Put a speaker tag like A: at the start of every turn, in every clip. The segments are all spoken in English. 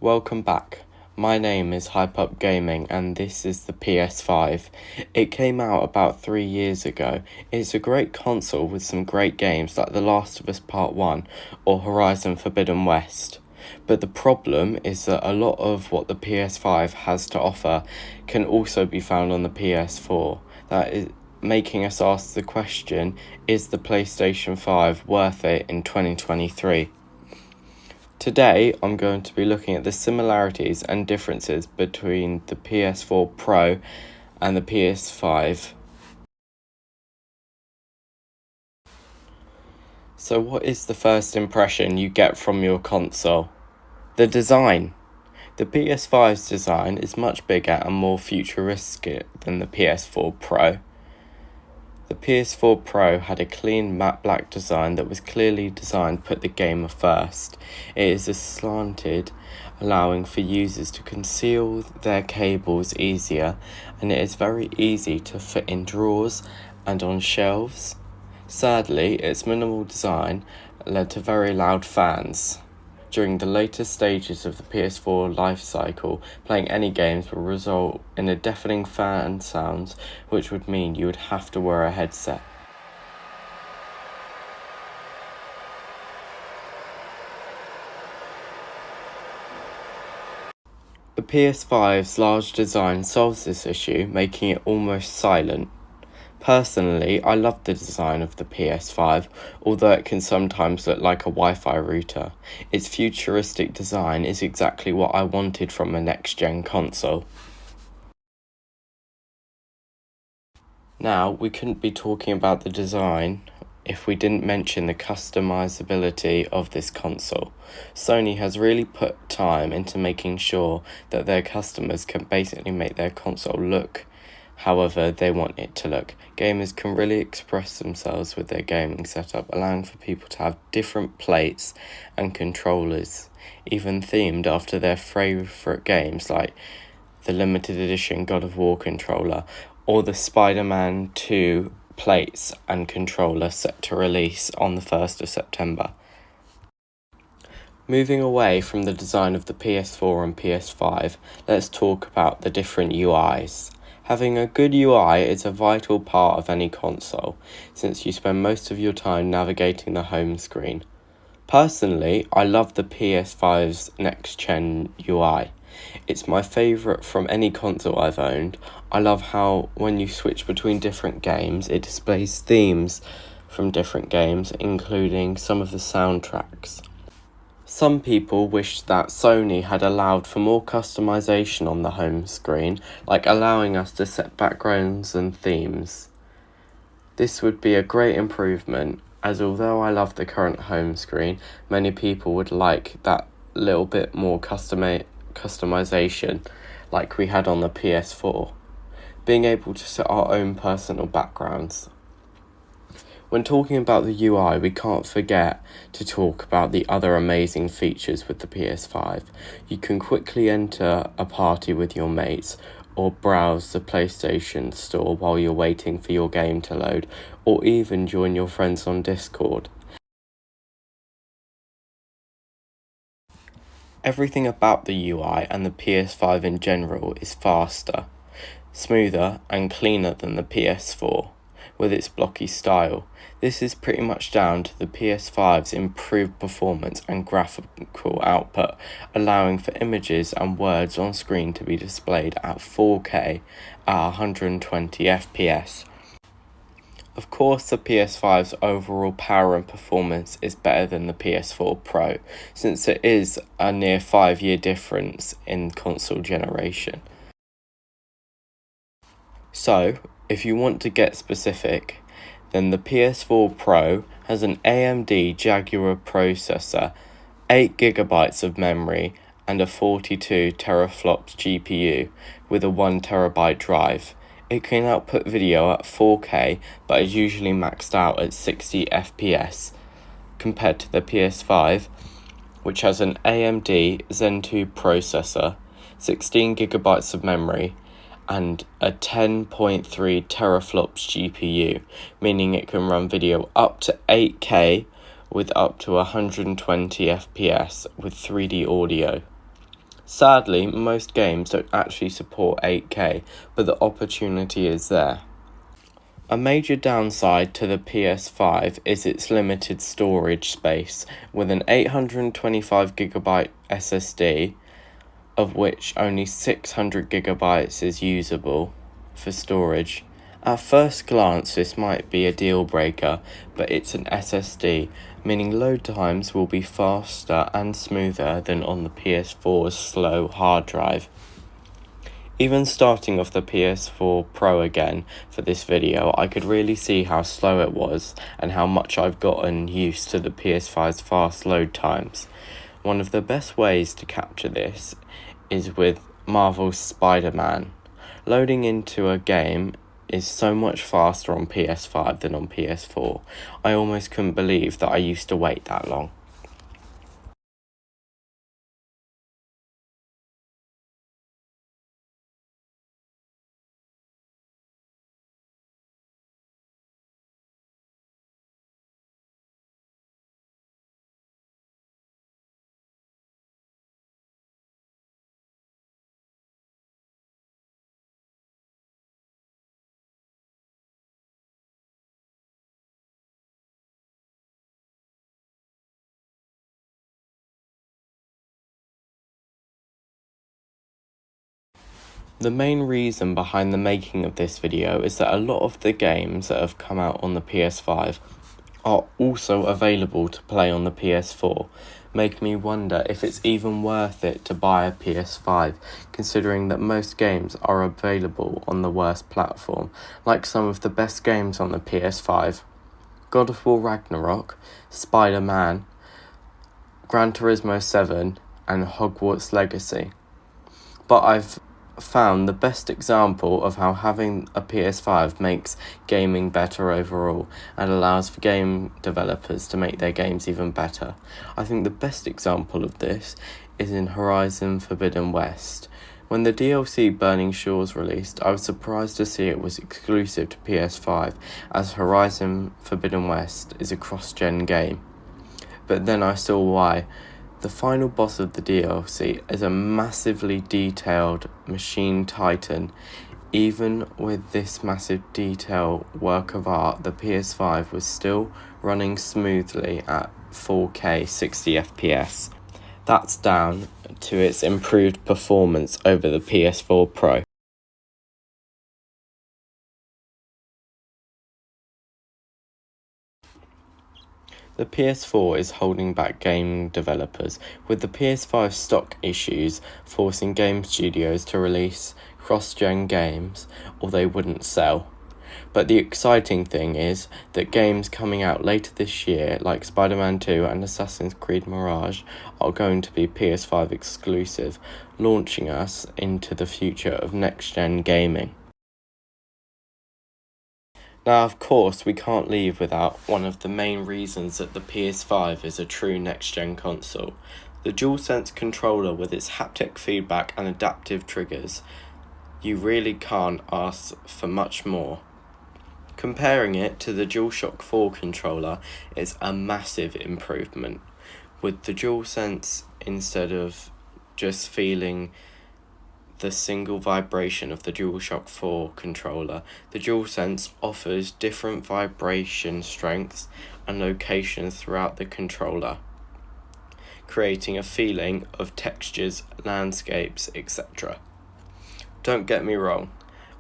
A: Welcome back. My name is Hype Up Gaming and this is the PS5. It came out about 3 years ago. It's a great console with some great games like The Last of Us Part 1 or Horizon Forbidden West. But the problem is that a lot of what the PS5 has to offer can also be found on the PS4. That is making us ask the question, is the PlayStation 5 worth it in 2023? Today, I'm going to be looking at the similarities and differences between the PS4 Pro and the PS5. So what is the first impression you get from your console? The design. The PS5's design is much bigger and more futuristic than the PS4 Pro. The PS4 Pro had a clean matte black design that was clearly designed to put the gamer first. It is slanted, allowing for users to conceal their cables easier, and it is very easy to fit in drawers and on shelves. Sadly, its minimal design led to very loud fans. During the later stages of the PS4 life cycle, playing any games will result in a deafening fan sounds, which would mean you would have to wear a headset. The PS5's large design solves this issue, making it almost silent. Personally, I love the design of the PS5, although it can sometimes look like a Wi-Fi router. Its futuristic design is exactly what I wanted from a next-gen console. Now, we couldn't be talking about the design if we didn't mention the customizability of this console. Sony has really put time into making sure that their customers can basically make their console look however they want it to look. Gamers can really express themselves with their gaming setup, allowing for people to have different plates and controllers, even themed after their favourite games like the limited edition God of War controller or the Spider-Man 2 plates and controller set to release on the 1st of September. Moving away from the design of the PS4 and PS5, let's talk about the different UIs. Having a good UI is a vital part of any console, since you spend most of your time navigating the home screen. Personally, I love the PS5's next-gen UI. It's my favourite from any console I've owned. I love how when you switch between different games, it displays themes from different games, including some of the soundtracks. Some people wish that Sony had allowed for more customization on the home screen, like allowing us to set backgrounds and themes. This would be a great improvement, as although I love the current home screen, many people would like that little bit more customization like we had on the PS4. Being able to set our own personal backgrounds. When talking about the UI, we can't forget to talk about the other amazing features with the PS5. You can quickly enter a party with your mates, or browse the PlayStation Store while you're waiting for your game to load, or even join your friends on Discord. Everything about the UI and the PS5 in general is faster, smoother and cleaner than the PS4. With its blocky style. This is pretty much down to the PS5's improved performance and graphical output, allowing for images and words on screen to be displayed at 4K at 120 FPS. Of course, the PS5's overall power and performance is better than the PS4 Pro, since it is a near 5-year difference in console generation. So, if you want to get specific, then the PS4 Pro has an AMD Jaguar processor, 8GB of memory, and a 42 teraflops GPU with a 1TB drive. It can output video at 4K, but is usually maxed out at 60 FPS, compared to the PS5, which has an AMD Zen 2 processor, 16GB of memory, and a 10.3 teraflops GPU, meaning it can run video up to 8K with up to 120 FPS with 3D audio. Sadly, most games don't actually support 8K, but the opportunity is there. A major downside to the PS5 is its limited storage space, with an 825GB SSD, of which only 600GB is usable for storage. At first glance, this might be a deal breaker, but it's an SSD, meaning load times will be faster and smoother than on the PS4's slow hard drive. Even starting off the PS4 Pro again for this video, I could really see how slow it was and how much I've gotten used to the PS5's fast load times. One of the best ways to capture this is with Marvel's Spider-Man. Loading into a game is so much faster on PS5 than on PS4. I almost couldn't believe that I used to wait that long. The main reason behind the making of this video is that a lot of the games that have come out on the PS5 are also available to play on the PS4, making me wonder if it's even worth it to buy a PS5, considering that most games are available on the worst platform, like some of the best games on the PS5. God of War Ragnarok, Spider-Man, Gran Turismo 7, and Hogwarts Legacy. But I've found the best example of how having a PS5 makes gaming better overall and allows for game developers to make their games even better. I think the best example of this is in Horizon Forbidden West. When the DLC Burning Shores released, I was surprised to see it was exclusive to PS5, as Horizon Forbidden West is a cross-gen game. But then I saw why. The final boss of the DLC is a massively detailed machine titan. Even with this massive detail work of art, the PS5 was still running smoothly at 4K 60 FPS. That's down to its improved performance over the PS4 Pro. The PS4 is holding back game developers, with the PS5 stock issues forcing game studios to release cross-gen games or they wouldn't sell. But the exciting thing is that games coming out later this year, like Spider-Man 2 and Assassin's Creed Mirage, are going to be PS5 exclusive, launching us into the future of next-gen gaming. Now, of course, we can't leave without one of the main reasons that the PS5 is a true next-gen console. The DualSense controller with its haptic feedback and adaptive triggers. You really can't ask for much more. Comparing it to the DualShock 4 controller is a massive improvement. With the DualSense, instead of just feeling the single vibration of the DualShock 4 controller, the DualSense offers different vibration strengths and locations throughout the controller, creating a feeling of textures, landscapes, etc. Don't get me wrong,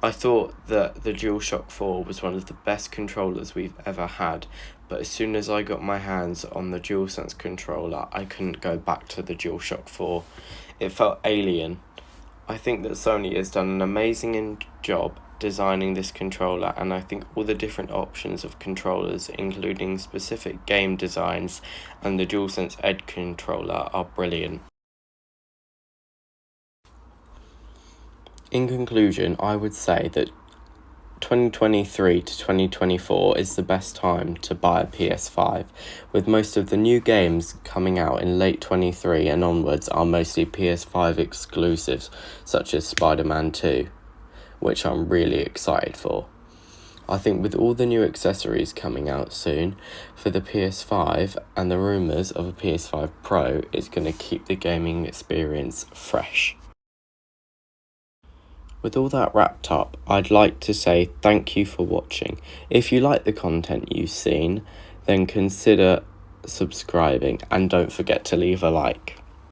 A: I thought that the DualShock 4 was one of the best controllers we've ever had, but as soon as I got my hands on the DualSense controller, I couldn't go back to the DualShock 4. It felt alien. I think that Sony has done an amazing job designing this controller, and I think all the different options of controllers, including specific game designs and the DualSense Edge controller, are brilliant. In conclusion, I would say that 2023 to 2024 is the best time to buy a PS5, with most of the new games coming out in late 23 and onwards are mostly PS5 exclusives, such as Spider-Man 2, which I'm really excited for. I think with all the new accessories coming out soon for the PS5 and the rumours of a PS5 Pro, it's going to keep the gaming experience fresh. With all that wrapped up, I'd like to say thank you for watching. If you like the content you've seen, then consider subscribing and don't forget to leave a like.